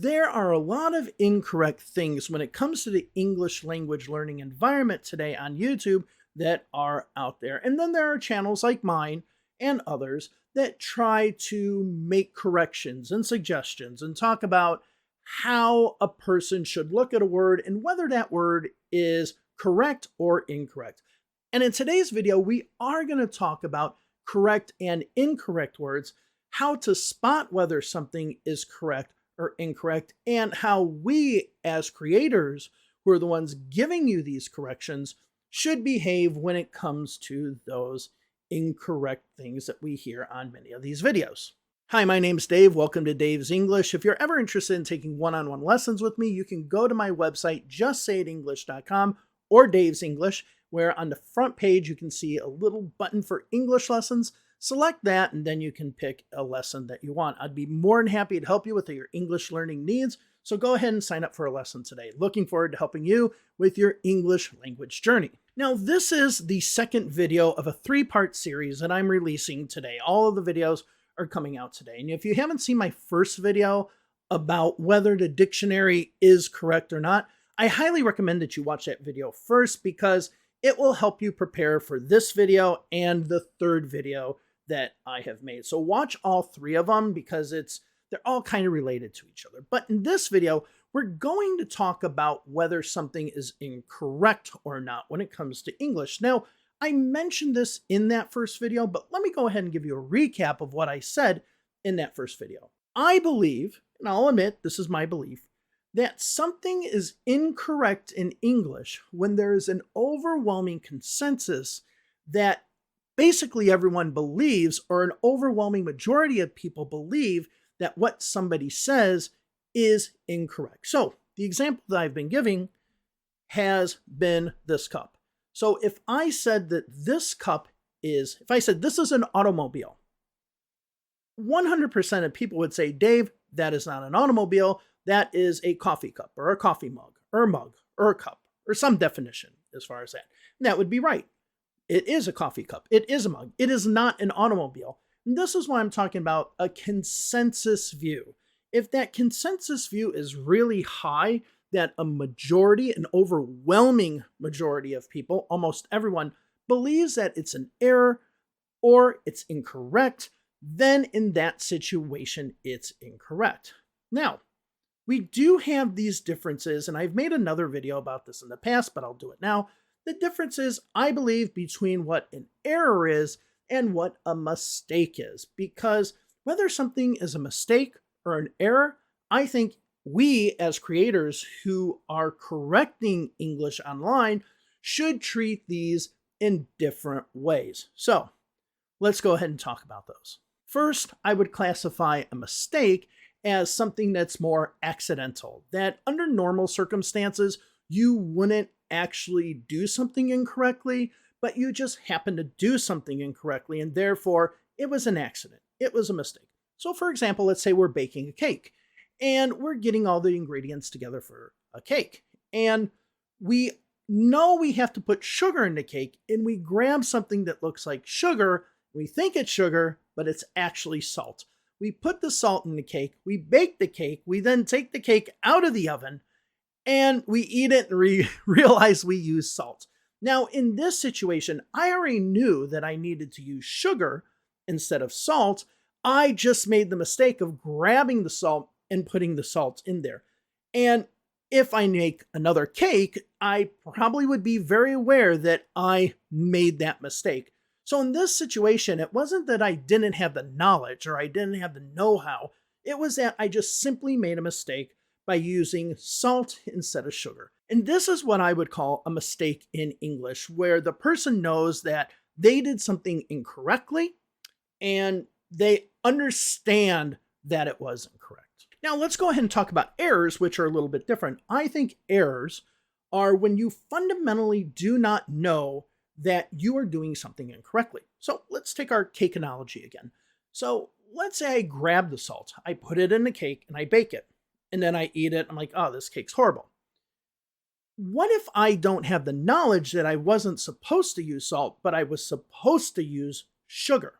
There are a lot of incorrect things when it comes to the English language learning environment today on YouTube that are out there. And then there are channels like mine and others that try to make corrections and suggestions and talk about how a person should look at a word and whether that word is correct or incorrect. And in today's video, we are going to talk about correct and incorrect words, how to spot whether something is correct or incorrect, and how we as creators, who are the ones giving you these corrections, should behave when it comes to those incorrect things that we hear on many of these videos. Hi, my name's Dave. Welcome to Dave's English. If you're ever interested in taking one-on-one lessons with me, you can go to my website, justsayitenglish.com or Dave's English, where on the front page you can see a little button for English lessons. Select that, and then you can pick a lesson that you want. I'd be more than happy to help you with your English learning needs, so go ahead and sign up for a lesson today. Looking forward to helping you with your English language journey. Now, this is the second video of a three-part series that I'm releasing today. All of the videos are coming out today. And if you haven't seen my first video about whether the dictionary is correct or not, I highly recommend that you watch that video first, because it will help you prepare for this video and the third video that I have made. So watch all three of them, because they're all kind of related to each other. But in this video, we're going to talk about whether something is incorrect or not when it comes to English. Now, I mentioned this in that first video, but let me go ahead and give you a recap of what I said in that first video. I believe, and I'll admit this is my belief, that something is incorrect in English when there is an overwhelming consensus that basically everyone believes, or an overwhelming majority of people believe, that what somebody says is incorrect. So the example that I've been giving has been this cup. So if I said that this cup is, if I said this is an automobile, 100% of people would say, Dave, that is not an automobile. That is a coffee cup, or a coffee mug, or a cup, or some definition as far as that. And that would be right. It is a coffee cup. It is a mug. It is not an automobile. And this is why I'm talking about a consensus view. If that consensus view is really high, that a majority, an overwhelming majority of people, almost everyone, believes that it's an error or it's incorrect, then in that situation, it's incorrect. Now, we do have these differences, and I've made another video about this in the past, but I'll do it now. The differences, I believe, between what an error is and what a mistake is. Because whether something is a mistake or an error, I think we as creators who are correcting English online should treat these in different ways. So let's go ahead and talk about those. First, I would classify a mistake as something that's more accidental, that under normal circumstances, you wouldn't actually do something incorrectly, but you just happen to do something incorrectly, and therefore it was an accident. It was a mistake. So for example, let's say we're baking a cake, and we're getting all the ingredients together for a cake, and we know we have to put sugar in the cake, and we grab something that looks like sugar. We think it's sugar, but it's actually salt. We put the salt in the cake, we bake the cake, we then take the cake out of the oven, and we eat it and realize we use salt. Now, in this situation, I already knew that I needed to use sugar instead of salt. I just made the mistake of grabbing the salt and putting the salt in there. And if I make another cake, I probably would be very aware that I made that mistake. So in this situation, it wasn't that I didn't have the knowledge or I didn't have the know-how. It was that I just simply made a mistake by using salt instead of sugar. And this is what I would call a mistake in English, where the person knows that they did something incorrectly and they understand that it was incorrect. Now let's go ahead and talk about errors, which are a little bit different. I think errors are when you fundamentally do not know that you are doing something incorrectly. So let's take our cake analogy again. So let's say I grab the salt, I put it in the cake, and I bake it. And then I eat it. I'm like, oh, this cake's horrible. What if I don't have the knowledge that I wasn't supposed to use salt, but I was supposed to use sugar?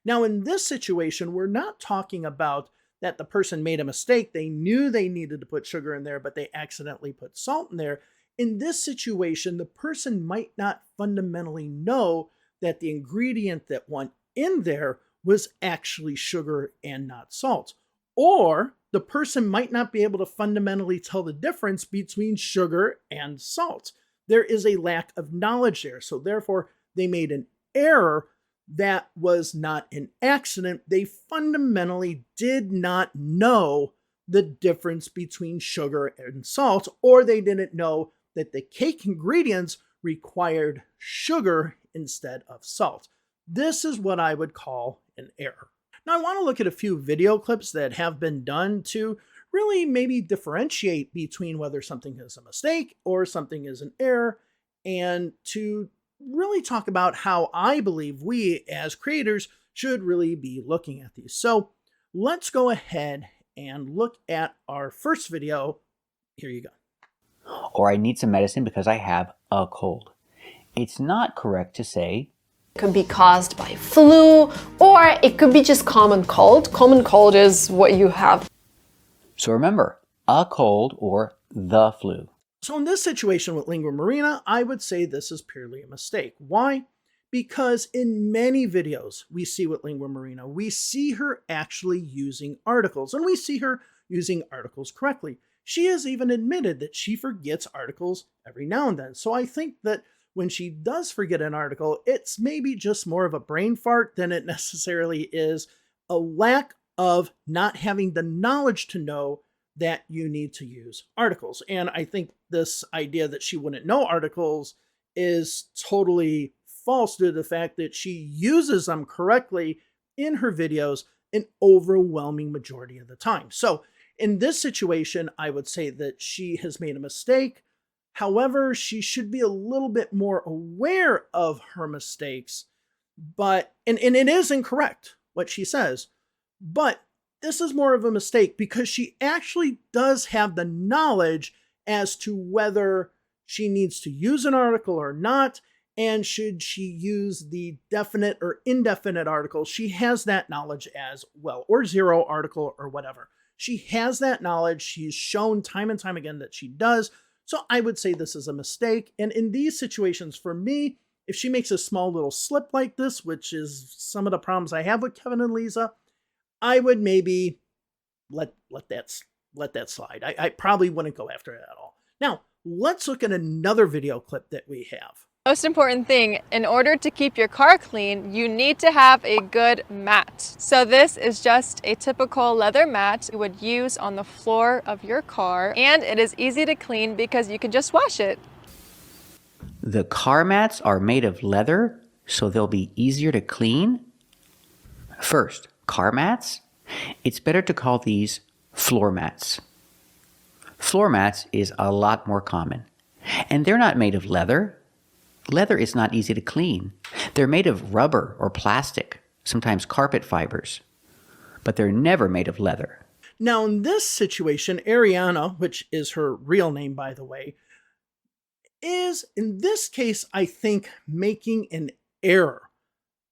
Now, in this situation, we're not talking about that the person made a mistake. They knew they needed to put sugar in there, but they accidentally put salt in there. In this situation, the person might not fundamentally know that the ingredient that went in there was actually sugar and not salt. Or the person might not be able to fundamentally tell the difference between sugar and salt. There is a lack of knowledge there. So therefore, they made an error that was not an accident. They fundamentally did not know the difference between sugar and salt, or they didn't know that the cake ingredients required sugar instead of salt. This is what I would call an error. Now, I want to look at a few video clips that have been done to really maybe differentiate between whether something is a mistake or something is an error, and to really talk about how I believe we as creators should really be looking at these. So let's go ahead and look at our first video. Here you go. Or I need some medicine because I have a cold. It's not correct to say could be caused by flu, or it could be just common cold. Common cold is what you have. So remember, a cold or the flu. So in this situation with Lingua Marina, I would say this is purely a mistake. Why? Because in many videos we see with Lingua Marina, we see her actually using articles, and we see her using articles correctly. She has even admitted that she forgets articles every now and then. So I think that when she does forget an article, it's maybe just more of a brain fart than it necessarily is a lack of not having the knowledge to know that you need to use articles. And I think this idea that she wouldn't know articles is totally false due to the fact that she uses them correctly in her videos an overwhelming majority of the time. So in this situation, I would say that she has made a mistake. However, she should be a little bit more aware of her mistakes, and it is incorrect what she says, but this is more of a mistake because she actually does have the knowledge as to whether she needs to use an article or not, and should she use the definite or indefinite article. She has that knowledge as well, or zero article or whatever. She has that knowledge. She's shown time and time again that she does. So I would say this is a mistake. And in these situations, for me, if she makes a small little slip like this, which is some of the problems I have with Kevin and Lisa, I would maybe let that slide. I probably wouldn't go after it at all. Now, let's look at another video clip that we have. Most important thing, in order to keep your car clean, you need to have a good mat. So this is just a typical leather mat you would use on the floor of your car, and it is easy to clean because you can just wash it. the car mats are made of leather, so they'll be easier to clean. First, car mats. It's better to call these floor mats. Floor mats is a lot more common, and they're not made of leather. Leather is not easy to clean. They're made of rubber or plastic, sometimes carpet fibers, but they're never made of leather. Now, in this situation, Ariana, which is her real name, by the way, is, in this case, I think, making an error.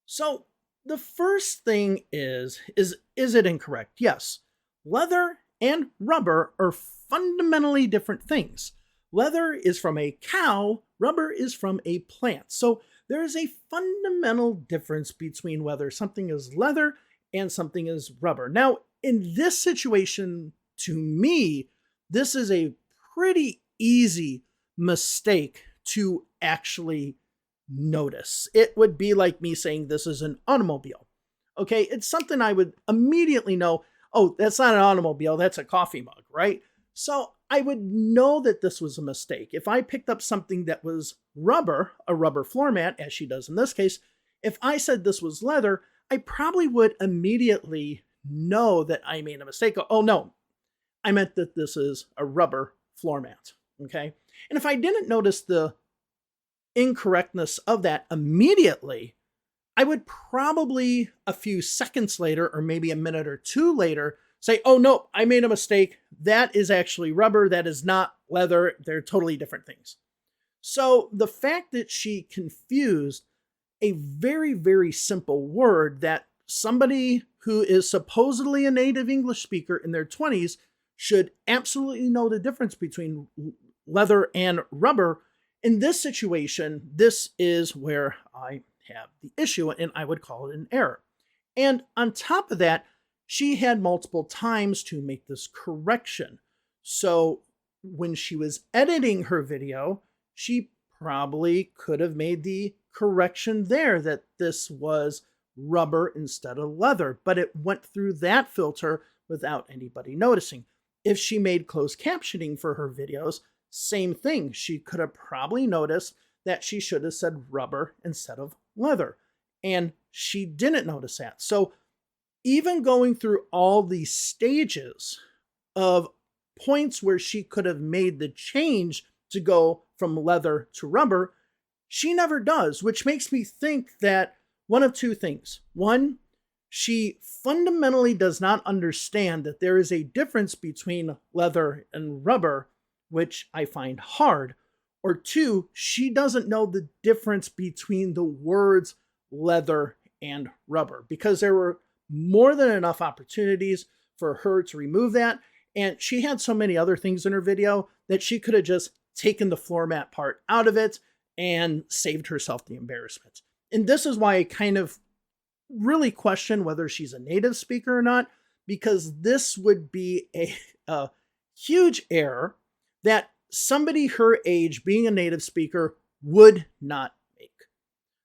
So, the first thing is it incorrect? Yes. Leather and rubber are fundamentally different things. Leather is from a cow, rubber is from a plant. So there is a fundamental difference between whether something is leather and something is rubber. Now, in this situation, to me, this is a pretty easy mistake to actually notice. It would be like me saying this is an automobile. Okay, it's something I would immediately know, oh, that's not an automobile, that's a coffee mug, right? So I would know that this was a mistake. If I picked up something that was rubber, a rubber floor mat, as she does in this case, if I said this was leather, I probably would immediately know that I made a mistake. Oh no, I meant that this is a rubber floor mat, okay? And if I didn't notice the incorrectness of that immediately, I would probably a few seconds later, or maybe a minute or two later, say, oh no, I made a mistake. That is actually rubber. That is not leather. They're totally different things. So the fact that she confused a very, very simple word that somebody who is supposedly a native English speaker in their 20s should absolutely know the difference between leather and rubber. In this situation, this is where I have the issue, and I would call it an error. And on top of that, she had multiple times to make this correction. So when she was editing her video, she probably could have made the correction there that this was rubber instead of leather, but it went through that filter without anybody noticing. If she made closed captioning for her videos, same thing. She could have probably noticed that she should have said rubber instead of leather, and she didn't notice that. So even going through all these stages of points where she could have made the change to go from leather to rubber, she never does, which makes me think that one of two things. One, she fundamentally does not understand that there is a difference between leather and rubber, which I find hard. Or two, she doesn't know the difference between the words leather and rubber, because there were more than enough opportunities for her to remove that. And she had so many other things in her video that she could have just taken the floor mat part out of it and saved herself the embarrassment. And this is why I kind of really question whether she's a native speaker or not, because this would be a huge error that somebody her age being a native speaker would not make.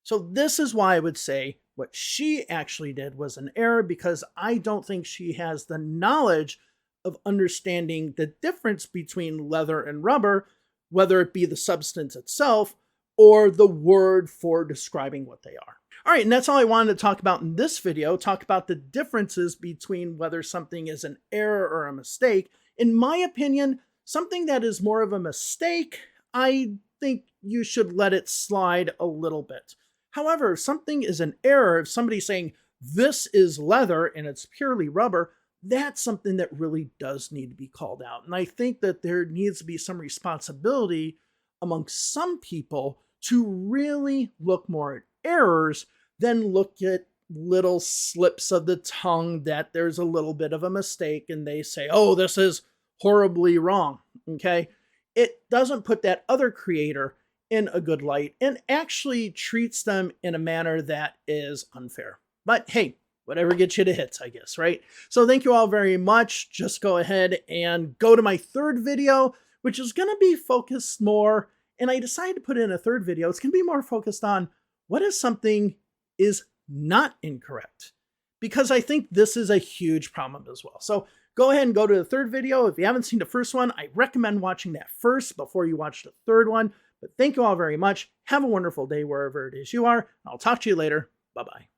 So this is why I would say what she actually did was an error, because I don't think she has the knowledge of understanding the difference between leather and rubber, whether it be the substance itself or the word for describing what they are. All right, and that's all I wanted to talk about in this video, talk about the differences between whether something is an error or a mistake. In my opinion, something that is more of a mistake, I think you should let it slide a little bit. However, if something is an error, if somebody's saying this is leather and it's purely rubber, that's something that really does need to be called out. And I think that there needs to be some responsibility among some people to really look more at errors than look at little slips of the tongue that there's a little bit of a mistake and they say, oh, this is horribly wrong. Okay. It doesn't put that other creator in a good light and actually treats them in a manner that is unfair. But hey, whatever gets you to hits, I guess, right? So thank you all very much. Just go ahead and go to my third video, which is going to be focused more, and I decided to put in a third video. It's going to be more focused on what if something is not incorrect, because I think this is a huge problem as well. So go ahead and go to the third video. If you haven't seen the first one, I recommend watching that first before you watch the third one. But thank you all very much. Have a wonderful day wherever it is you are. I'll talk to you later. Bye-bye.